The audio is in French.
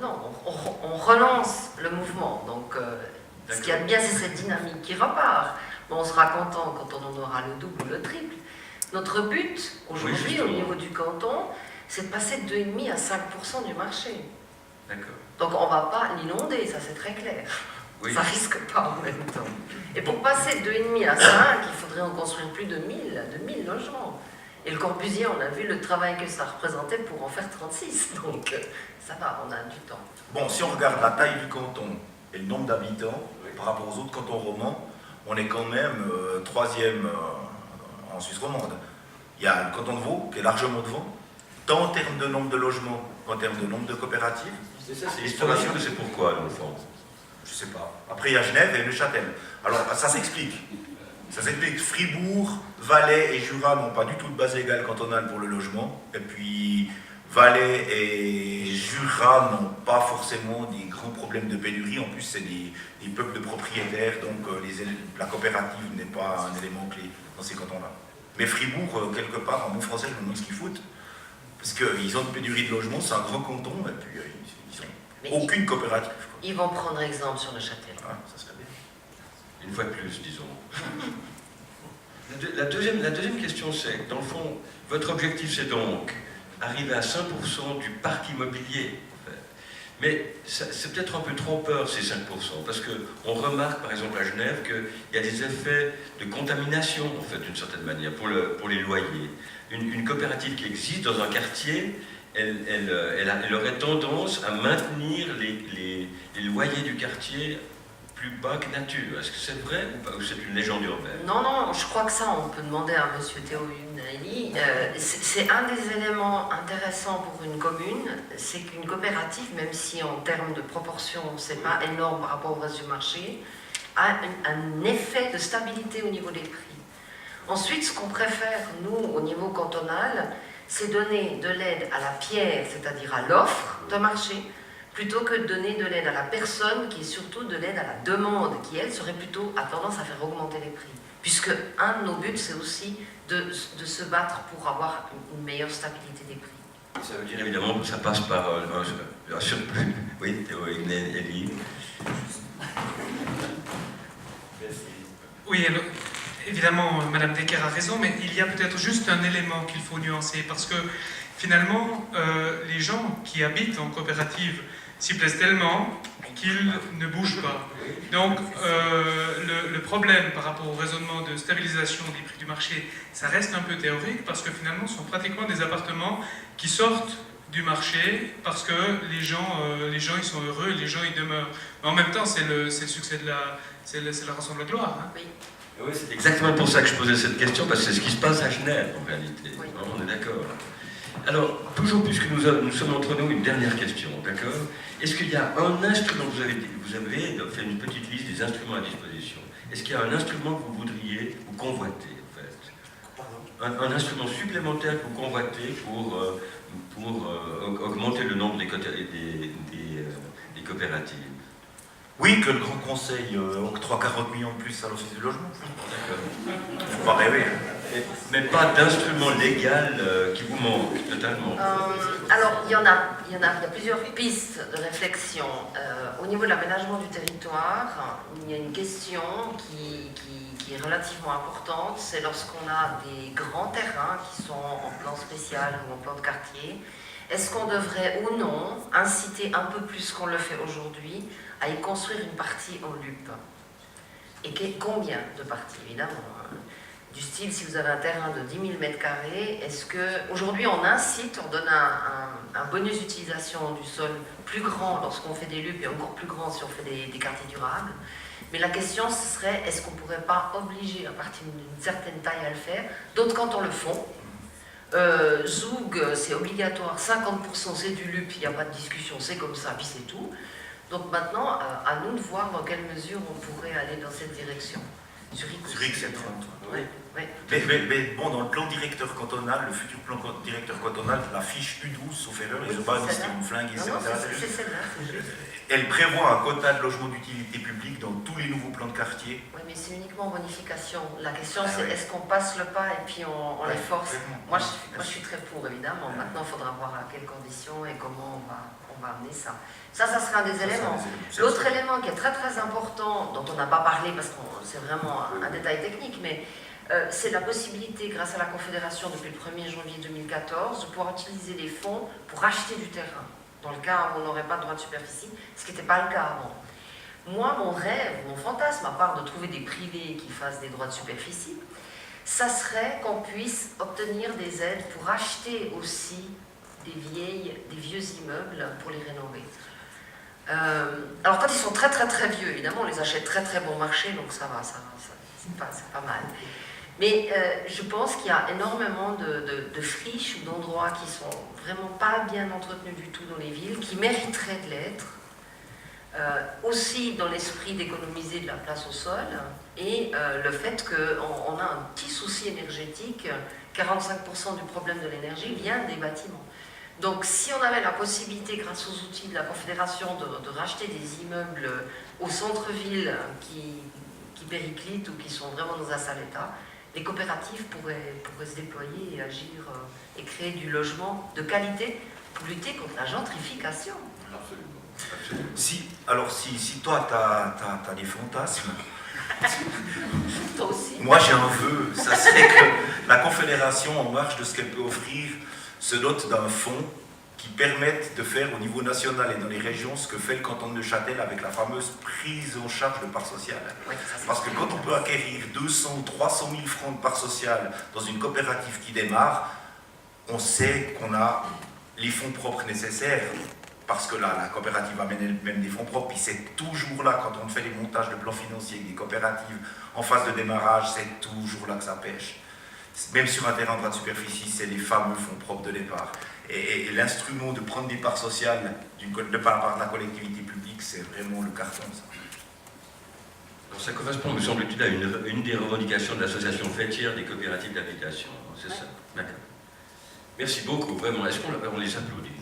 non, on relance le mouvement. Donc, ce qu'il y a de bien, c'est cette dynamique qui repart. Bon, on sera content quand on en aura le double ou le triple. Notre but, aujourd'hui, au niveau du canton, c'est de passer de 2,5 à 5% du marché. D'accord. Donc, on ne va pas l'inonder, ça c'est très clair. Oui. Ça risque pas en même temps. Et pour passer de 2,5 à 5, il faudrait en construire plus de 1000 logements. Et le Corbusier, on a vu le travail que ça représentait pour en faire 36. Donc, ça va, on a du temps. Bon, si on regarde la taille du canton et le nombre d'habitants, par rapport aux autres cantons romans, on est quand même troisième en Suisse romande. Il y a le canton de Vaud, qui est largement devant, tant en termes de nombre de logements qu'en termes de nombre de coopératives. C'est ça, c'est l'histoire que c'est pourquoi, dans le fond. Je sais pas. Après, il y a Genève et Neuchâtel. Alors, ça s'explique. Ça s'explique. Fribourg, Valais et Jura n'ont pas du tout de base légale cantonale pour le logement. Et puis, Valais et Jura n'ont pas forcément des grands problèmes de pénurie. En plus, c'est des peuples de propriétaires, donc la coopérative n'est pas un élément clé dans ces cantons-là. Mais Fribourg, quelque part, en bon français, je me demande ce qu'ils foutent. Parce qu'ils ont une pénurie de logement, c'est un grand canton, et puis ils n'ont aucune coopérative. Ils vont prendre exemple sur Neuchâtel. Ah, ça serait bien. Une fois de plus, disons. La deuxième question, c'est, dans le fond, votre objectif, c'est donc arriver à 5% du parc immobilier. En fait. Mais c'est peut-être un peu trompeur, ces 5%, parce qu'on remarque, par exemple, à Genève, qu'il y a des effets de contamination, en fait, d'une certaine manière, pour les loyers. Une coopérative qui existe dans un quartier, elle aurait tendance à maintenir les loyers du quartier plus bas que nature. Est-ce que c'est vrai ou pas, ou c'est une légende urbaine? Non, je crois que ça, on peut demander à M. Théo Unali. C'est un des éléments intéressants pour une commune, c'est qu'une coopérative, même si en termes de proportion, c'est pas énorme par rapport au reste du marché, a un effet de stabilité au niveau des prix. Ensuite, ce qu'on préfère, nous, au niveau cantonal, c'est donner de l'aide à la pierre, c'est-à-dire à l'offre de marché, plutôt que de donner de l'aide à la personne, qui est surtout de l'aide à la demande, qui, elle, serait plutôt à tendance à faire augmenter les prix. Puisque un de nos buts, c'est aussi de se battre pour avoir une meilleure stabilité des prix. Ça veut dire évidemment que ça passe par un surplus. Oui, Théo Elie. Oui, alors, évidemment, Madame Decker a raison, mais il y a peut-être juste un élément qu'il faut nuancer, parce que finalement, les gens qui habitent en coopérative s'y plaisent tellement qu'ils ne bougent pas. Donc, le problème par rapport au raisonnement de stabilisation des prix du marché, ça reste un peu théorique, parce que finalement, ce sont pratiquement des appartements qui sortent du marché, parce que les gens ils sont heureux, les gens ils demeurent. Mais en même temps, c'est le succès de la rançon de la gloire. Hein. Oui. Oui, c'est exactement pour ça que je posais cette question, parce que c'est ce qui se passe à Genève, en réalité. Oui. On est d'accord. Alors, toujours puisque nous sommes entre nous, une dernière question, d'accord? Est-ce qu'il y a un instrument, vous avez fait une petite liste des instruments à disposition, est-ce qu'il y a un instrument que vous voudriez ou convoiter, en fait? Un instrument supplémentaire que vous convoitez pour augmenter le nombre des coopératives? Oui, que le Grand Conseil octroie 40 millions de plus à l'Office du logement. Il ne faut pas rêver. Mais pas d'instrument légal qui vous manque totalement. Alors, il y a plusieurs pistes de réflexion. Au niveau de l'aménagement du territoire, il y a une question qui est relativement importante, c'est lorsqu'on a des grands terrains qui sont en plan spécial ou en plan de quartier, est-ce qu'on devrait ou non inciter un peu plus qu'on le fait aujourd'hui à y construire une partie en LUP? Et combien de parties, évidemment? Du style, si vous avez un terrain de 10 000 m², est-ce qu'aujourd'hui on incite, on donne un bonus d'utilisation du sol plus grand lorsqu'on fait des LUP et encore plus grand si on fait des quartiers durables? Mais la question, ce serait, est-ce qu'on ne pourrait pas obliger à partir d'une certaine taille à le faire? D'autres cantons le font. Zoug, c'est obligatoire, 50% c'est du LUP, il n'y a pas de discussion, c'est comme ça, puis c'est tout. Donc maintenant, à nous de voir dans quelle mesure on pourrait aller dans cette direction. Zurich, c'est 30. Oui, oui. Mais bon, dans le plan directeur cantonal, le futur plan directeur cantonal, la fiche U12, sauf erreur, ils ont pas dit c'était une flingue et Non, c'est celle-là, c'est juste. Elle prévoit un quota de logements d'utilité publique dans tous les nouveaux plans de quartier. Oui, mais c'est uniquement bonification. La question, Ah, c'est oui. est-ce qu'on passe le pas et puis on les force? Vraiment. Moi, je suis très pour, évidemment. Maintenant, il faudra voir à quelles conditions et comment on va on va amener ça. Ça sera un des éléments. C'est L'autre ça. élément qui est très très important, dont on n'a pas parlé parce que c'est vraiment un détail technique, mais c'est la possibilité, grâce à la Confédération depuis le 1er janvier 2014, de pouvoir utiliser les fonds pour acheter du terrain, dans le cas où on n'aurait pas de droit de superficie, ce qui n'était pas le cas avant. Moi, mon rêve, mon fantasme, à part de trouver des privés qui fassent des droits de superficie, ça serait qu'on puisse obtenir des aides pour acheter aussi des vieux immeubles pour les rénover. Alors quand ils sont très très très vieux, évidemment, on les achète très très bon marché, donc ça va, c'est pas mal. Mais je pense qu'il y a énormément de friches ou d'endroits qui sont vraiment pas bien entretenus du tout dans les villes, qui mériteraient de l'être. Aussi dans l'esprit d'économiser de la place au sol, et le fait qu'on a un petit souci énergétique, 45% du problème de l'énergie vient des bâtiments. Donc si on avait la possibilité, grâce aux outils de la Confédération, de racheter des immeubles au centre-ville qui périclitent ou qui sont vraiment dans un sale état, les coopératives pourraient se déployer et agir et créer du logement de qualité pour lutter contre la gentrification. Absolument. Si toi, tu as des fantasmes, Toi aussi. moi j'ai un vœu, ça serait que la Confédération, en marge de ce qu'elle peut offrir, se dote d'un fonds qui permette de faire au niveau national et dans les régions ce que fait le canton de Neuchâtel avec la fameuse prise en charge de part sociale. Oui, ça, c'est Parce que quand on peut acquérir 200 ou 300 000 francs de part sociale dans une coopérative qui démarre, on sait qu'on a les fonds propres nécessaires. Parce que là, la coopérative amène elle-même des fonds propres, puis c'est toujours là, quand on fait les montages de plans financiers avec des coopératives en phase de démarrage, c'est toujours là que ça pêche. Même sur un terrain de droit de superficie, c'est les fameux fonds propres de départ. Et l'instrument de prendre des parts sociales de part de la collectivité publique, c'est vraiment le carton, ça. Alors ça correspond, me semble-t-il, à une des revendications de l'association fêtière des coopératives d'habitation. C'est ça. D'accord. Merci beaucoup, vraiment. Est-ce qu'on les applaudit?